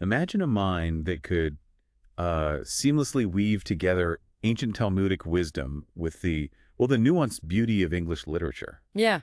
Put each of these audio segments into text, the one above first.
Imagine a mind that could seamlessly weave together ancient Talmudic wisdom with the nuanced beauty of English literature, Yeah.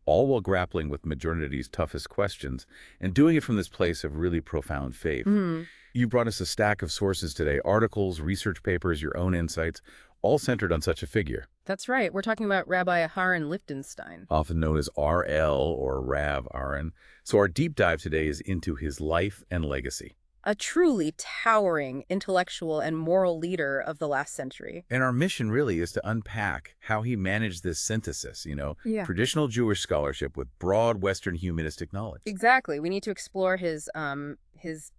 all while grappling with modernity's toughest questions and doing it from this place of really profound faith. Hmm. You brought us a stack of sources today, articles, research papers, your own insights, all centered on such a figure, That's right. We're talking about Rabbi Aharon Lichtenstein. often known as RL or Rav Aharon. So our deep dive today is into his life and legacy. A truly towering intellectual and moral leader of the last century. And our mission really is to unpack how he managed this synthesis, Yeah. traditional Jewish scholarship with broad Western humanistic knowledge. Exactly. We need to explore his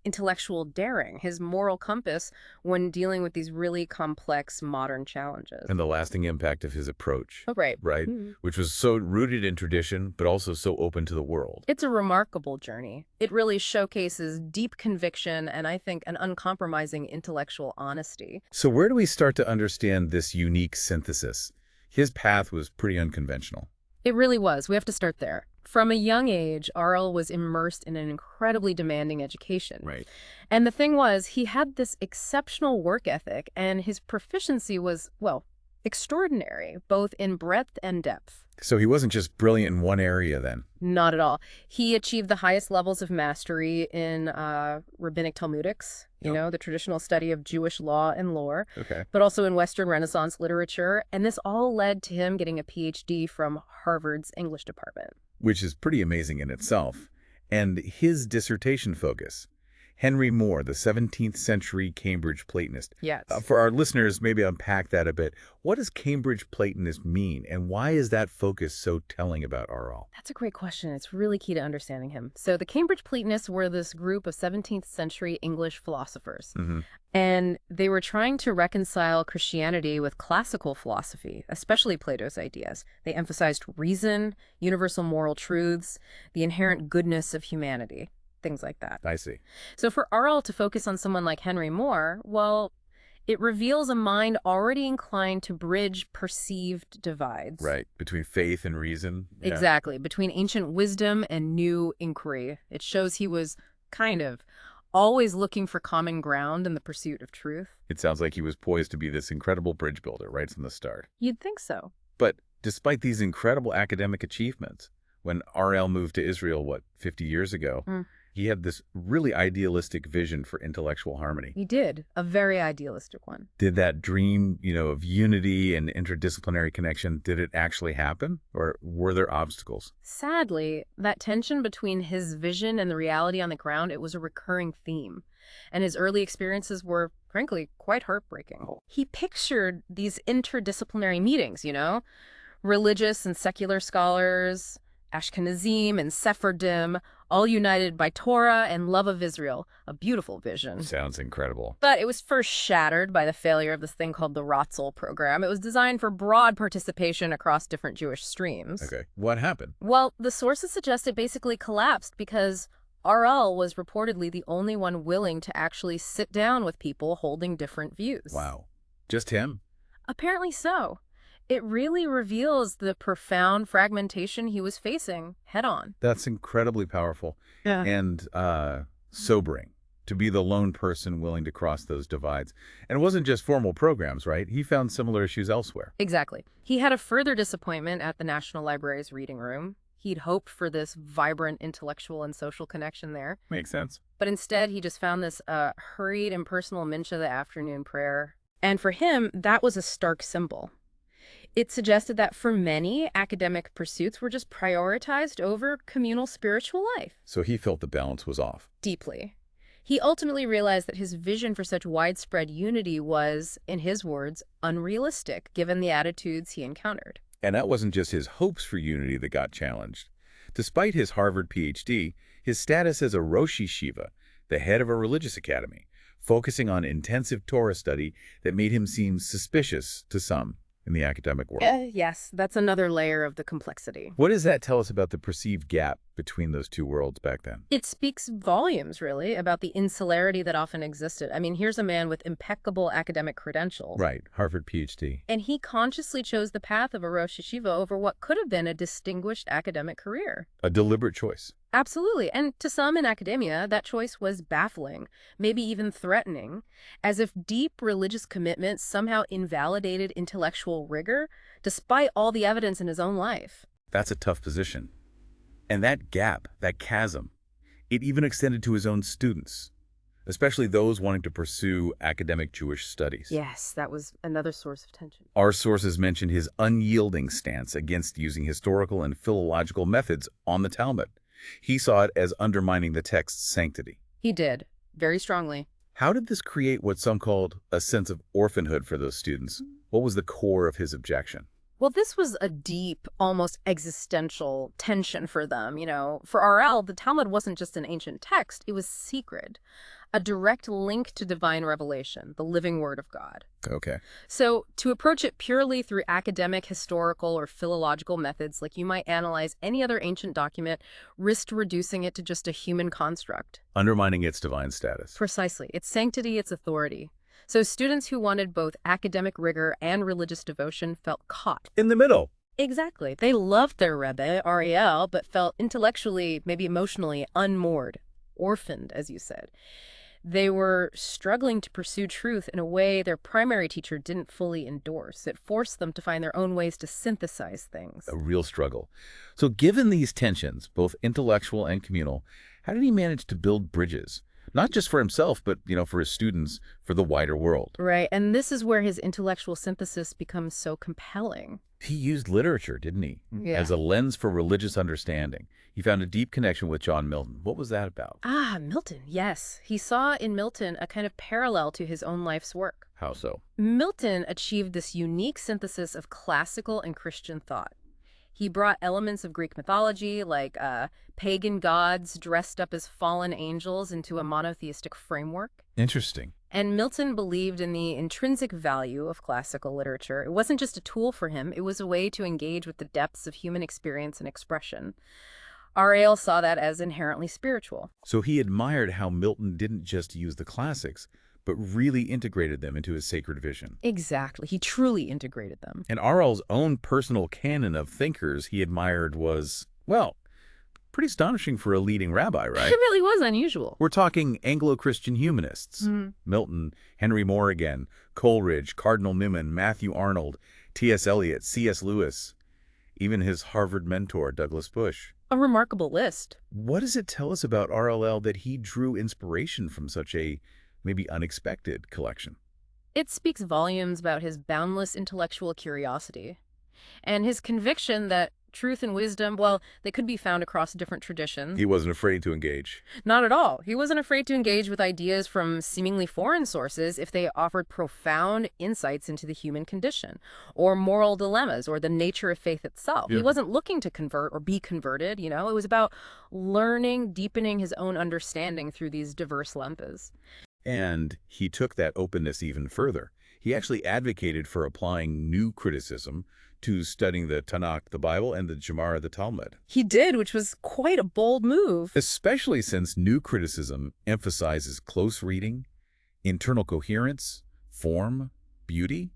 intellectual daring, his moral compass when dealing with these really complex modern challenges. And the lasting impact of his approach, Oh, right. right? Mhm. Which was so rooted in tradition, but also so open to the world. It's a remarkable journey. It really showcases deep conviction and, I think, an uncompromising intellectual honesty. So where do we start to understand this unique synthesis? His path was pretty unconventional. It really was. We have to start there. From a young age, Arl was immersed in an incredibly demanding education. Right. And the thing was, he had this exceptional work ethic, and his proficiency was, well, extraordinary, both in breadth and depth. So he wasn't just brilliant in one area then. Not at all. He achieved the highest levels of mastery in rabbinic Talmudics, Yep. the traditional study of Jewish law and lore, Okay. but also in Western Renaissance literature. And this all led to him getting a PhD from Harvard's English department. Which is pretty amazing in itself. And his dissertation focus, Henry More, the 17th century Cambridge Platonist. Yes. For our listeners, maybe unpack that a bit. What does Cambridge Platonist mean, and why is that focus so telling about R.L.? That's a great question. It's really key to understanding him. So the Cambridge Platonists were this group of 17th century English philosophers. Mm-hmm. And they were trying to reconcile Christianity with classical philosophy, especially Plato's ideas. They emphasized reason, universal moral truths, the inherent goodness of humanity, things like that. I see. So for R.L. to focus on someone like Henry More, well, it reveals a mind already inclined to bridge perceived divides. Right. Between faith and reason. Yeah. Exactly. Between ancient wisdom and new inquiry. It shows he was kind of always looking for common ground in the pursuit of truth. It sounds like he was poised to be this incredible bridge builder right from the start. You'd think so. But despite these incredible academic achievements, when R.L. moved to Israel, 50 years ago, he had this really idealistic vision for intellectual harmony. He did. A very idealistic one. Did that dream, of unity and interdisciplinary connection, did it actually happen? Or were there obstacles? Sadly, that tension between his vision and the reality on the ground, it was a recurring theme. And his early experiences were, frankly, quite heartbreaking. He pictured these interdisciplinary meetings, religious and secular scholars, Ashkenazim and Sephardim, all united by Torah and love of Israel. A beautiful vision. Sounds incredible. But it was first shattered by the failure of this thing called the Ratzel program. It was designed for broad participation across different Jewish streams. Okay. What happened? Well, the sources suggest it basically collapsed because R.L. was reportedly the only one willing to actually sit down with people holding different views. Wow. Just him? Apparently so. It really reveals the profound fragmentation he was facing head on. That's incredibly powerful. Yeah. And sobering to be the lone person willing to cross those divides. And it wasn't just formal programs, right? He found similar issues elsewhere. Exactly. He had a further disappointment at the National Library's reading room. He'd hoped for this vibrant intellectual and social connection there. Makes sense. But instead, he just found this hurried, impersonal mincha, the afternoon prayer. And for him, that was a stark symbol. It suggested that for many, academic pursuits were just prioritized over communal spiritual life. So he felt the balance was off. Deeply. He ultimately realized that his vision for such widespread unity was, in his words, unrealistic, given the attitudes he encountered. And that wasn't just his hopes for unity that got challenged. Despite his Harvard PhD, his status as a Rosh Yeshiva, the head of a religious academy, focusing on intensive Torah study that made him seem suspicious to some in the academic world. Yes, that's another layer of the complexity. What does that tell us about the perceived gap between those two worlds back then? It speaks volumes, really, about the insularity that often existed. I mean, here's a man with impeccable academic credentials. Right, Harvard PhD. And he consciously chose the path of a Rosh Yeshiva over what could have been a distinguished academic career. A deliberate choice. Absolutely. And to some in academia, that choice was baffling, maybe even threatening, as if deep religious commitment somehow invalidated intellectual rigor, despite all the evidence in his own life. That's a tough position. And that gap, that chasm, it even extended to his own students, especially those wanting to pursue academic Jewish studies. Yes, that was another source of tension. Our sources mention his unyielding stance against using historical and philological methods on the Talmud. He saw it as undermining the text's sanctity. He did, very strongly. How did this create what some called a sense of orphanhood for those students? What was the core of his objection? Well, this was a deep, almost existential tension for them. For RL, the Talmud wasn't just an ancient text, it was sacred, a direct link to divine revelation, the living word of God. Okay. So to approach it purely through academic, historical, or philological methods, like you might analyze any other ancient document, risked reducing it to just a human construct. Undermining its divine status. Precisely. Its sanctity, its authority. So students who wanted both academic rigor and religious devotion felt caught. In the middle. Exactly. They loved their Rebbe, Ariel, but felt intellectually, maybe emotionally, unmoored, orphaned, as you said. They were struggling to pursue truth in a way their primary teacher didn't fully endorse. It forced them to find their own ways to synthesize things. A real struggle. So given these tensions, both intellectual and communal, how did he manage to build bridges? Not just for himself, but, for his students, for the wider world. Right, and this is where his intellectual synthesis becomes so compelling. He used literature, didn't he? Yeah. As a lens for religious understanding. He found a deep connection with John Milton. What was that about? Milton, yes. He saw in Milton a kind of parallel to his own life's work. How so? Milton achieved this unique synthesis of classical and Christian thought. He brought elements of Greek mythology, like pagan gods dressed up as fallen angels, into a monotheistic framework. Interesting. And Milton believed in the intrinsic value of classical literature. It wasn't just a tool for him, it was a way to engage with the depths of human experience and expression. Ariel saw that as inherently spiritual. So he admired how Milton didn't just use the classics, but really integrated them into his sacred vision. Exactly. He truly integrated them. And Arl's own personal canon of thinkers he admired was, well, pretty astonishing for a leading rabbi, right? It really was unusual. We're talking Anglo-Christian humanists. Milton, Henry Moore again, Coleridge, Cardinal Newman, Matthew Arnold, T.S. Eliot, C.S. Lewis, even his Harvard mentor, Douglas Bush. A remarkable list. What does it tell us about RLL that he drew inspiration from such a maybe unexpected collection? It speaks volumes about his boundless intellectual curiosity and his conviction that truth and wisdom, well, they could be found across different traditions. He wasn't afraid to engage. Not at all. He wasn't afraid to engage with ideas from seemingly foreign sources if they offered profound insights into the human condition, or moral dilemmas, or the nature of faith itself. Yeah. He wasn't looking to convert or be converted, It was about learning, deepening his own understanding through these diverse lenses. And he took that openness even further. He actually advocated for applying new criticism to studying the Tanakh, the Bible, and the Gemara, the Talmud. He did, which was quite a bold move. Especially since new criticism emphasizes close reading, internal coherence, form, beauty,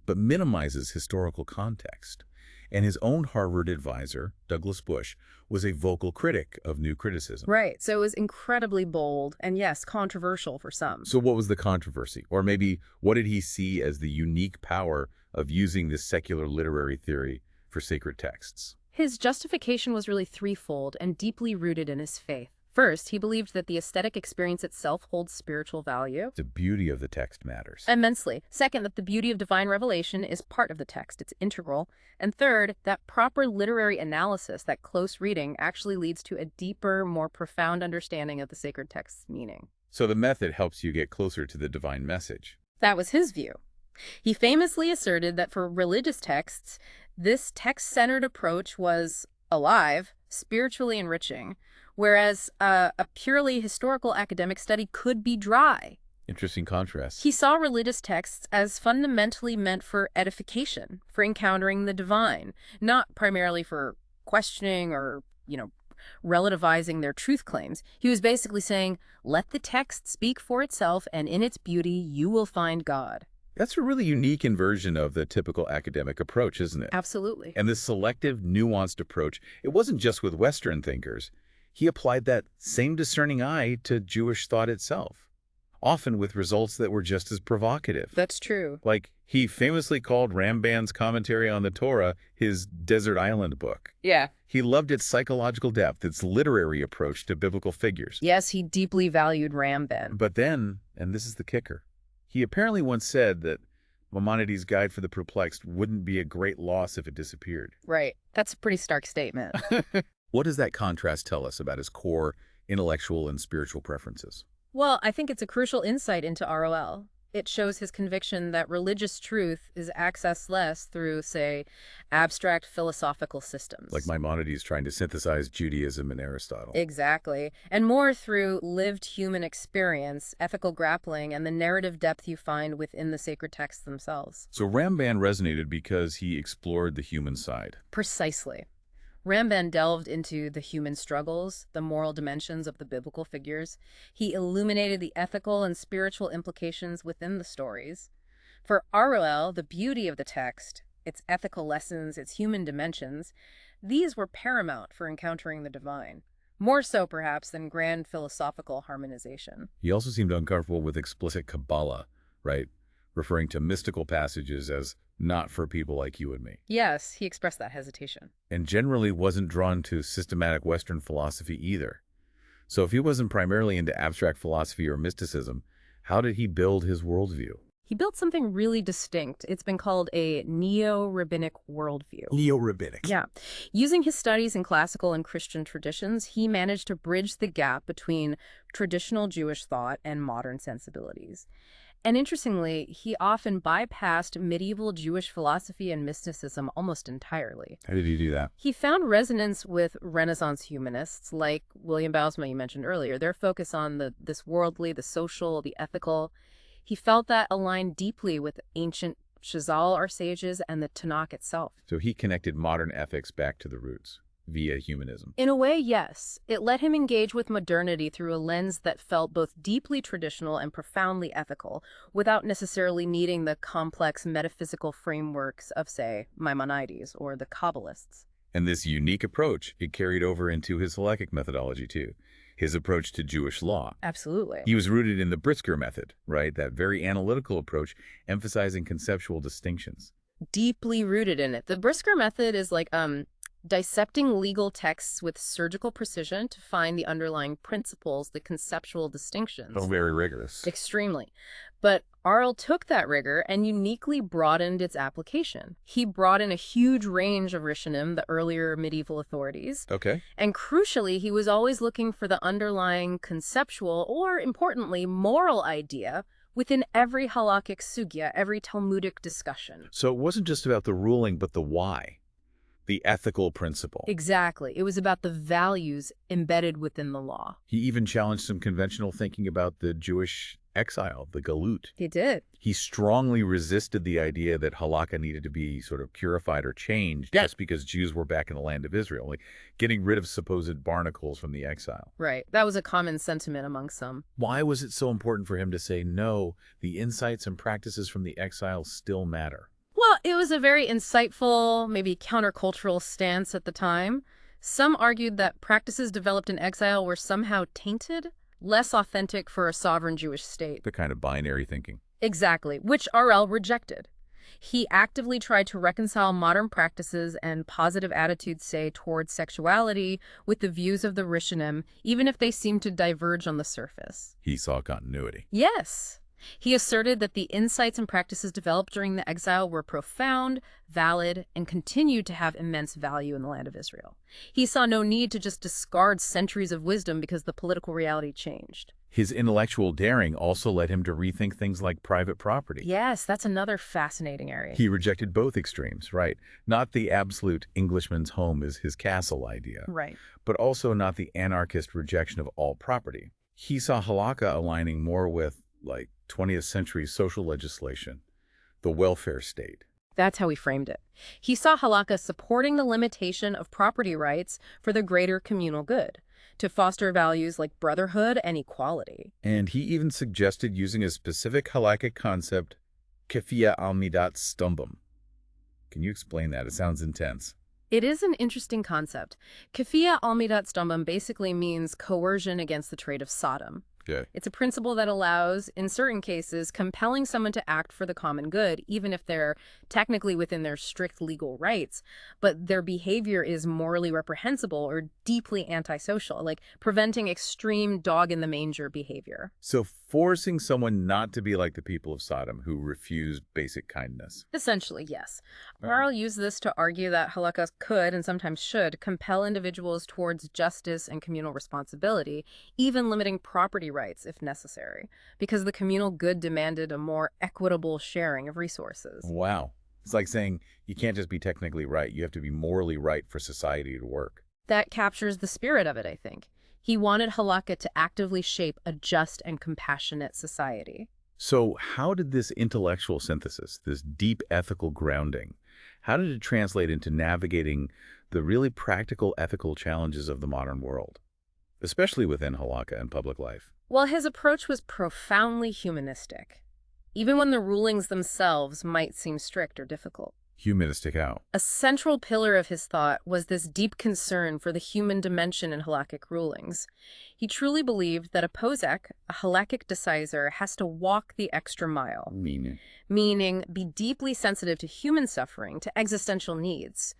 but minimizes historical context. And his own Harvard advisor, Douglas Bush, was a vocal critic of new criticism. Right, so it was incredibly bold and, yes, controversial for some. So what was the controversy? Or maybe what did he see as the unique power of using this secular literary theory for sacred texts? His justification was really threefold and deeply rooted in his faith. First, he believed that the aesthetic experience itself holds spiritual value. The beauty of the text matters. Immensely. Second, that the beauty of divine revelation is part of the text. It's integral. And third, that proper literary analysis, that close reading, actually leads to a deeper, more profound understanding of the sacred text's meaning. So the method helps you get closer to the divine message. That was his view. He famously asserted that for religious texts, this text-centered approach was alive, spiritually enriching, whereas a purely historical academic study could be dry. Interesting contrast. He saw religious texts as fundamentally meant for edification, for encountering the divine, not primarily for questioning or, relativizing their truth claims. He was basically saying, let the text speak for itself, and in its beauty, you will find God. That's a really unique inversion of the typical academic approach, isn't it? Absolutely. And this selective, nuanced approach, it wasn't just with Western thinkers. he applied that same discerning eye to Jewish thought itself, often with results that were just as provocative. That's true. Like, he famously called Ramban's commentary on the Torah his desert island book. Yeah. He loved its psychological depth, its literary approach to biblical figures. Yes, he deeply valued Ramban. But then, and this is the kicker, he apparently once said that Maimonides' Guide for the Perplexed wouldn't be a great loss if it disappeared. Right. That's a pretty stark statement. What does that contrast tell us about his core intellectual and spiritual preferences? Well, I think it's a crucial insight into ROL. It shows his conviction that religious truth is accessed less through, say, abstract philosophical systems. Like Maimonides trying to synthesize Judaism and Aristotle. Exactly. And more through lived human experience, ethical grappling, and the narrative depth you find within the sacred texts themselves. So Ramban resonated because he explored the human side. Precisely. Ramban delved into the human struggles, the moral dimensions of the biblical figures. He illuminated the ethical and spiritual implications within the stories. For ROL, the beauty of the text, its ethical lessons, its human dimensions, these were paramount for encountering the divine. More so, perhaps, than grand philosophical harmonization. He also seemed uncomfortable with explicit Kabbalah, right? Referring to mystical passages as not for people like you and me. Yes, he expressed that hesitation. And generally wasn't drawn to systematic Western philosophy either. So if he wasn't primarily into abstract philosophy or mysticism, how did he build his worldview? He built something really distinct. It's been called a neo-rabbinic worldview. Neo-rabbinic. Yeah. Using his studies in classical and Christian traditions, he managed to bridge the gap between traditional Jewish thought and modern sensibilities. And interestingly, he often bypassed medieval Jewish philosophy and mysticism almost entirely. How did he do that? He found resonance with Renaissance humanists like William Bousma, you mentioned earlier. Their focus on this worldly, the social, the ethical. He felt that aligned deeply with ancient Chazal, our sages, and the Tanakh itself. So he connected modern ethics back to the roots via humanism. In a way, yes. It let him engage with modernity through a lens that felt both deeply traditional and profoundly ethical, without necessarily needing the complex metaphysical frameworks of, say, Maimonides or the Kabbalists. And this unique approach, it carried over into his halakhic methodology too, his approach to Jewish law. Absolutely. He was rooted in the Brisker method, right? That very analytical approach, emphasizing conceptual distinctions. Deeply rooted in it. The Brisker method is like, dissecting legal texts with surgical precision to find the underlying principles, the conceptual distinctions. Oh, very rigorous. Extremely. But Arl took that rigor and uniquely broadened its application. He brought in a huge range of Rishonim, the earlier medieval authorities. Okay. And crucially, he was always looking for the underlying conceptual or, importantly, moral idea within every halakhic sugya, every Talmudic discussion. So it wasn't just about the ruling, but the why. The ethical principle. Exactly. It was about the values embedded within the law. He even challenged some conventional thinking about the Jewish exile, the galut. He did. He strongly resisted the idea that halakha needed to be sort of purified or changed just because Jews were back in the land of Israel, like getting rid of supposed barnacles from the exile. Right. That was a common sentiment among some. Why was it so important for him to say, no, the insights and practices from the exile still matter? Well, it was a very insightful, maybe countercultural stance at the time. Some argued that practices developed in exile were somehow tainted, less authentic for a sovereign Jewish state. The kind of binary thinking. Exactly, which RL rejected. He actively tried to reconcile modern practices and positive attitudes, say, towards sexuality with the views of the Rishonim, even if they seemed to diverge on the surface. He saw continuity. Yes. He asserted that the insights and practices developed during the exile were profound, valid, and continued to have immense value in the land of Israel. He saw no need to just discard centuries of wisdom because the political reality changed. His intellectual daring also led him to rethink things like private property. Yes, that's another fascinating area. He rejected both extremes, right? Not the absolute Englishman's home is his castle idea. Right. But also not the anarchist rejection of all property. He saw halakha aligning more with, like, 20th century social legislation, the welfare state. That's how he framed it. He saw halakha supporting the limitation of property rights for the greater communal good, to foster values like brotherhood and equality. And he even suggested using a specific halakhic concept, kefiyah al midat stumbum. Can you explain that? It sounds intense. It is an interesting concept. Kafia almidat stombam basically means coercion against the trade of Sodom. Okay. It's a principle that allows, in certain cases, compelling someone to act for the common good, even if they're technically within their strict legal rights, but their behavior is morally reprehensible or deeply antisocial, like preventing extreme dog-in-the-manger behavior. So forcing someone not to be like the people of Sodom who refuse basic kindness. Essentially, yes. Oh. Maral used this to argue that halakha could, and sometimes should, compel individuals towards justice and communal responsibility, even limiting property rights if necessary, because the communal good demanded a more equitable sharing of resources. Wow. It's like saying you can't just be technically right. You have to be morally right for society to work. That captures the spirit of it, I think. He wanted halakha to actively shape a just and compassionate society. So how did this intellectual synthesis, this deep ethical grounding, how did it translate into navigating the really practical ethical challenges of the modern world, especially within halakha and public life? Well, his approach was profoundly humanistic, even when the rulings themselves might seem strict or difficult. Humanistic how? A central pillar of his thought was this deep concern for the human dimension in halakhic rulings. He truly believed that a posek, a halakhic decisor, has to walk the extra mile. Meaning be deeply sensitive to human suffering, to existential needs.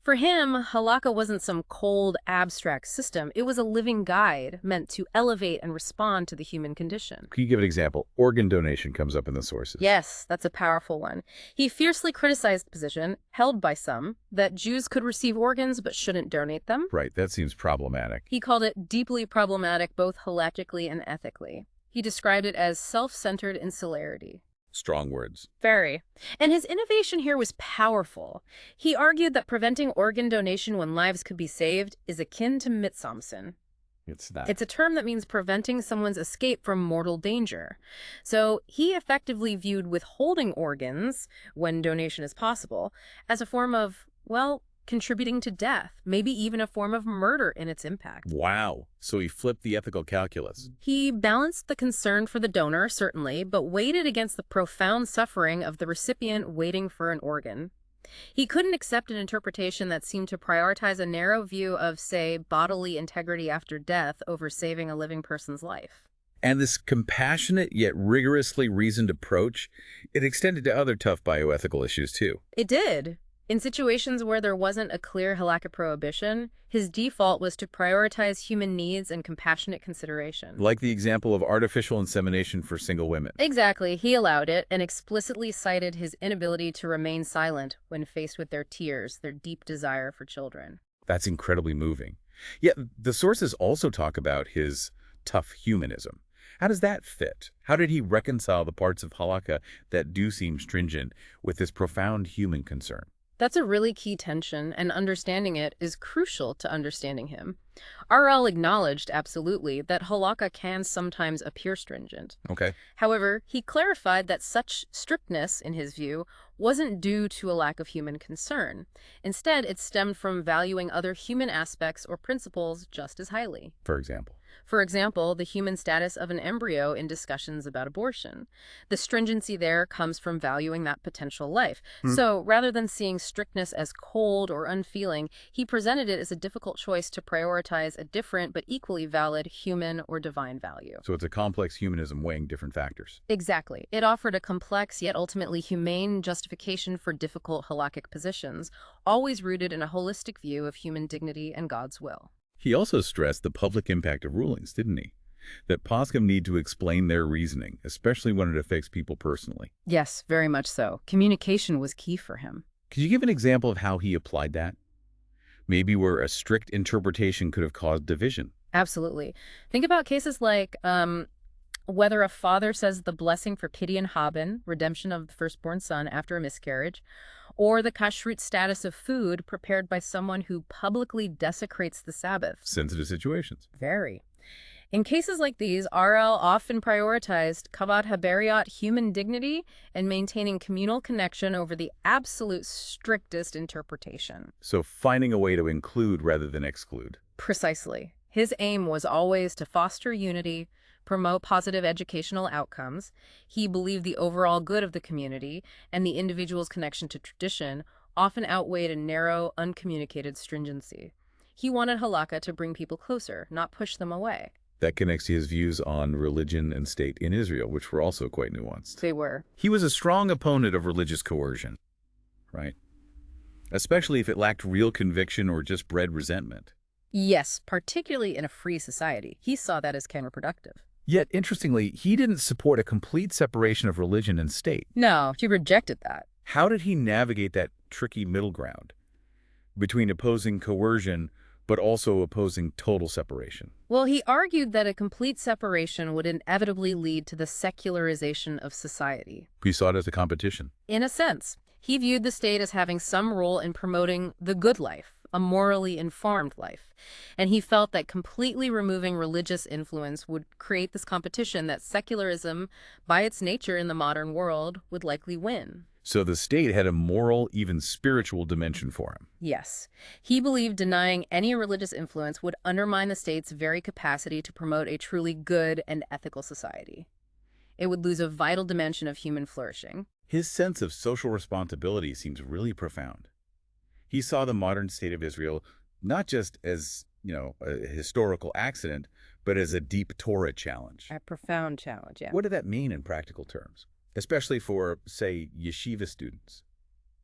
For him, halakha wasn't some cold, abstract system. It was a living guide meant to elevate and respond to the human condition. Can you give an example? Organ donation comes up in the sources. Yes, that's a powerful one. He fiercely criticized the position, held by some, that Jews could receive organs but shouldn't donate them. Right, that seems problematic. He called it deeply problematic both halakhically and ethically. He described it as self-centered insularity. Strong words. Very. And his innovation here was powerful. He argued that preventing organ donation when lives could be saved is akin to mitsamsin. It's not. It's a term that means preventing someone's escape from mortal danger. So he effectively viewed withholding organs, when donation is possible, as a form of, well, contributing to death, maybe even a form of murder in its impact. Wow. So he flipped the ethical calculus. He balanced the concern for the donor, certainly, but weighed it against the profound suffering of the recipient waiting for an organ. He couldn't accept an interpretation that seemed to prioritize a narrow view of, say, bodily integrity after death over saving a living person's life. And this compassionate yet rigorously reasoned approach, it extended to other tough bioethical issues too. It did. In situations where there wasn't a clear halakha prohibition, his default was to prioritize human needs and compassionate consideration. Like the example of artificial insemination for single women. Exactly. He allowed it and explicitly cited his inability to remain silent when faced with their tears, their deep desire for children. That's incredibly moving. Yet the sources also talk about his tough humanism. How does that fit? How did he reconcile the parts of halakha that do seem stringent with this profound human concern? That's a really key tension, and understanding it is crucial to understanding him. RL acknowledged, absolutely, that halakha can sometimes appear stringent. Okay. However, he clarified that such strictness, in his view, wasn't due to a lack of human concern. Instead, it stemmed from valuing other human aspects or principles just as highly. For example? For example, the human status of an embryo in discussions about abortion. The stringency there comes from valuing that potential life. So rather than seeing strictness as cold or unfeeling, he presented it as a difficult choice to prioritize a different but equally valid human or divine value. So it's a complex humanism weighing different factors. Exactly. It offered a complex yet ultimately humane justification for difficult halakhic positions, always rooted in a holistic view of human dignity and God's will. He also stressed the public impact of rulings, didn't he? That poskim need to explain their reasoning, especially when it affects people personally. Yes, very much so. Communication was key for him. Could you give an example of how he applied that? Maybe where a strict interpretation could have caused division. Absolutely. Think about cases like whether a father says the blessing for Pidyon Haben, redemption of the firstborn son after a miscarriage, or the kashrut status of food prepared by someone who publicly desecrates the Sabbath. Sensitive situations. Very. In cases like these, RL often prioritized kavod haberiot, human dignity, and maintaining communal connection over the absolute strictest interpretation. So finding a way to include rather than exclude. Precisely. His aim was always to foster unity, promote positive educational outcomes. He believed the overall good of the community and the individual's connection to tradition often outweighed a narrow, uncommunicated stringency. He wanted halakha to bring people closer, not push them away. That connects to his views on religion and state in Israel, which were also quite nuanced. They were. He was a strong opponent of religious coercion, right? Especially if it lacked real conviction or just bred resentment. Yes, particularly in a free society. He saw that as counterproductive. Yet, interestingly, he didn't support a complete separation of religion and state. No, he rejected that. How did he navigate that tricky middle ground between opposing coercion but also opposing total separation? Well, he argued that a complete separation would inevitably lead to the secularization of society. He saw it as a competition. In a sense, he viewed the state as having some role in promoting the good life, a morally informed life. And he felt that completely removing religious influence would create this competition that secularism, by its nature in the modern world, would likely win. So the state had a moral, even spiritual dimension for him. Yes. He believed denying any religious influence would undermine the state's very capacity to promote a truly good and ethical society. It would lose a vital dimension of human flourishing. His sense of social responsibility seems really profound. He saw the modern state of Israel not just as, a historical accident, but as a deep Torah challenge. A profound challenge, yeah. What did that mean in practical terms? Especially for, say, yeshiva students.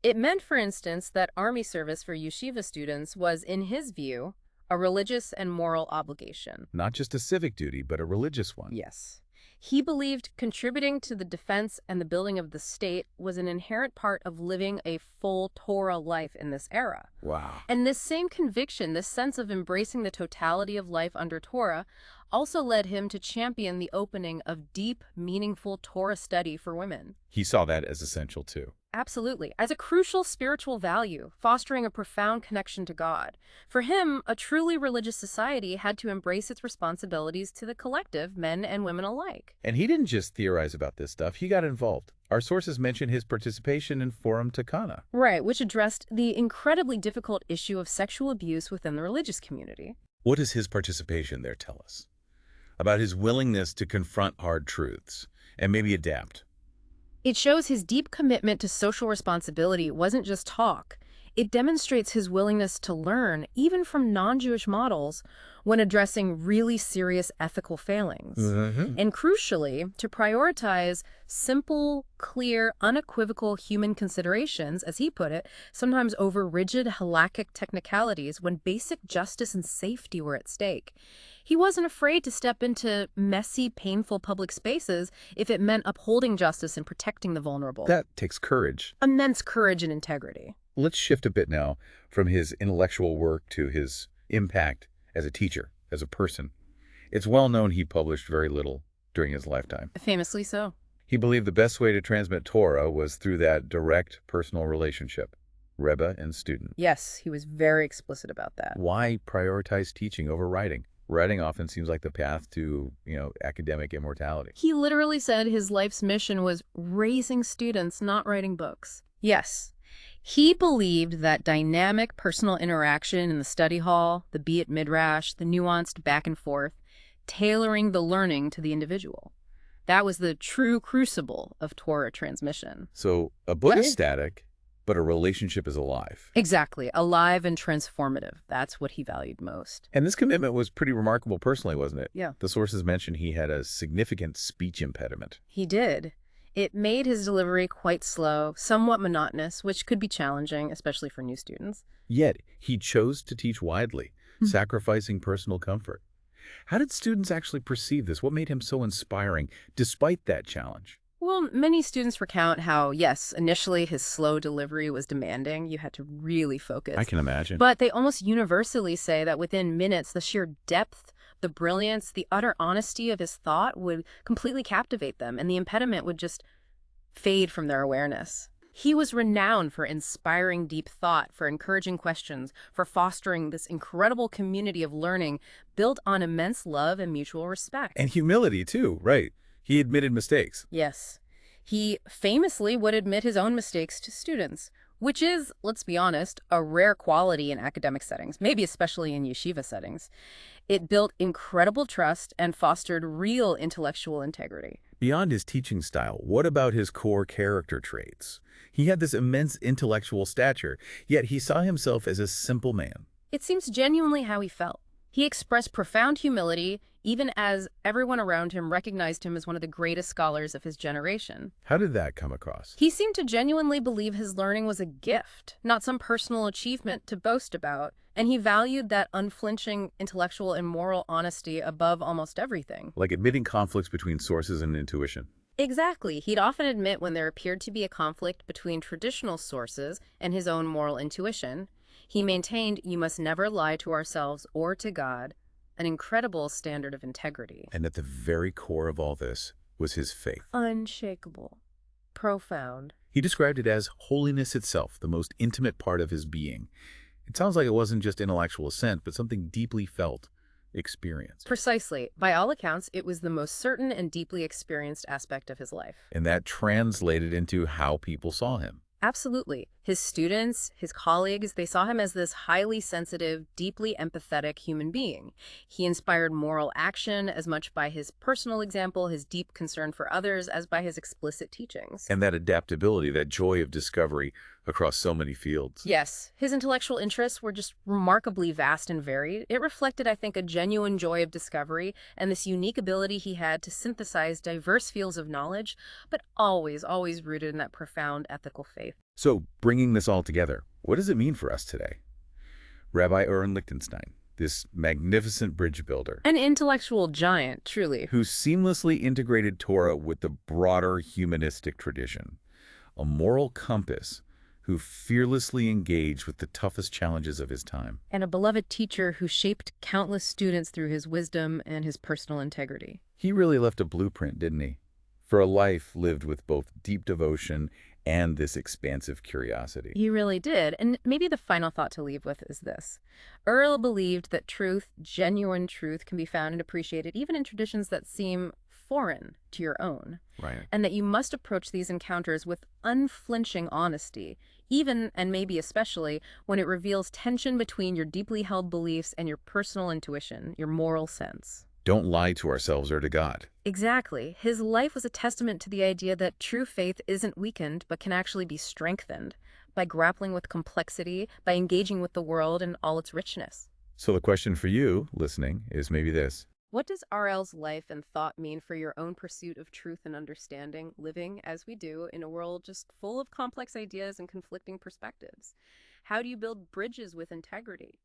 It meant, for instance, that army service for yeshiva students was, in his view, a religious and moral obligation. Not just a civic duty, but a religious one. Yes. He believed contributing to the defense and the building of the state was an inherent part of living a full Torah life in this era. Wow. And this same conviction, this sense of embracing the totality of life under Torah, also led him to champion the opening of deep, meaningful Torah study for women. He saw that as essential, too. Absolutely, as a crucial spiritual value, fostering a profound connection to God. For him, a truly religious society had to embrace its responsibilities to the collective, men and women alike. And he didn't just theorize about this stuff, he got involved. Our sources mention his participation in Forum Takana. Right, which addressed the incredibly difficult issue of sexual abuse within the religious community. What does his participation there tell us? About his willingness to confront hard truths and maybe adapt. It shows his deep commitment to social responsibility wasn't just talk. It demonstrates his willingness to learn, even from non-Jewish models, when addressing really serious ethical failings. And crucially, to prioritize simple, clear, unequivocal human considerations, as he put it, sometimes over rigid halakhic technicalities when basic justice and safety were at stake. He wasn't afraid to step into messy, painful public spaces if it meant upholding justice and protecting the vulnerable. That takes courage. Immense courage and integrity. Let's shift a bit now from his intellectual work to his impact as a teacher, as a person. It's well known he published very little during his lifetime. Famously so. He believed the best way to transmit Torah was through that direct personal relationship, Rebbe and student. Yes, he was very explicit about that. Why prioritize teaching over writing? Writing often seems like the path to, academic immortality. He literally said his life's mission was raising students, not writing books. Yes. He believed that dynamic personal interaction in the study hall, the Beat Midrash, the nuanced back and forth, tailoring the learning to the individual. That was the true crucible of Torah transmission. So a book is static, but a relationship is alive. Exactly. Alive and transformative. That's what he valued most. And this commitment was pretty remarkable personally, wasn't it? Yeah. The sources mention he had a significant speech impediment. He did. It made his delivery quite slow, somewhat monotonous, which could be challenging, especially for new students. Yet, he chose to teach widely, sacrificing personal comfort. How did students actually perceive this? What made him so inspiring, despite that challenge? Well, many students recount how, yes, initially his slow delivery was demanding. You had to really focus. I can imagine. But they almost universally say that within minutes, the sheer depth, the brilliance, the utter honesty of his thought would completely captivate them, and the impediment would just fade from their awareness. He was renowned for inspiring deep thought, for encouraging questions, for fostering this incredible community of learning built on immense love and mutual respect. And humility, too, right? He admitted mistakes. Yes. He famously would admit his own mistakes to students, which is, let's be honest, a rare quality in academic settings, maybe especially in yeshiva settings. It built incredible trust and fostered real intellectual integrity. Beyond his teaching style, what about his core character traits? He had this immense intellectual stature, yet he saw himself as a simple man. It seems genuinely how he felt. He expressed profound humility, even as everyone around him recognized him as one of the greatest scholars of his generation. How did that come across? He seemed to genuinely believe his learning was a gift, not some personal achievement to boast about, and he valued that unflinching intellectual and moral honesty above almost everything. Like admitting conflicts between sources and intuition. Exactly. He'd often admit when there appeared to be a conflict between traditional sources and his own moral intuition. He maintained, "You must never lie to ourselves or to God," an incredible standard of integrity. And at the very core of all this was his faith. Unshakable. Profound. He described it as holiness itself, the most intimate part of his being. It sounds like it wasn't just intellectual assent, but something deeply felt, experienced. Precisely. By all accounts, it was the most certain and deeply experienced aspect of his life. And that translated into how people saw him. Absolutely. His students, his colleagues, they saw him as this highly sensitive, deeply empathetic human being. He inspired moral action as much by his personal example, his deep concern for others, as by his explicit teachings. And that adaptability, that joy of discovery across so many fields. Yes, his intellectual interests were just remarkably vast and varied. It reflected, I think, a genuine joy of discovery and this unique ability he had to synthesize diverse fields of knowledge, but always, always rooted in that profound ethical faith. So, bringing this all together, what does it mean for us today? Rabbi Aharon Lichtenstein, this magnificent bridge builder, An intellectual giant, truly. who seamlessly integrated Torah with the broader humanistic tradition, a moral compass who fearlessly engaged with the toughest challenges of his time. And a beloved teacher who shaped countless students through his wisdom and his personal integrity. He really left a blueprint, didn't he? For a life lived with both deep devotion and this expansive curiosity. He really did. And maybe the final thought to leave with is this. Earl believed that truth, genuine truth, can be found and appreciated even in traditions that seem foreign to your own. Right. And that you must approach these encounters with unflinching honesty, even and maybe especially when it reveals tension between your deeply held beliefs and your personal intuition, your moral sense. Don't lie to ourselves or to God. Exactly. His life was a testament to the idea that true faith isn't weakened, but can actually be strengthened by grappling with complexity, by engaging with the world and all its richness. So the question for you, listening, is maybe this. What does RL's life and thought mean for your own pursuit of truth and understanding, living, as we do, in a world just full of complex ideas and conflicting perspectives? How do you build bridges with integrity?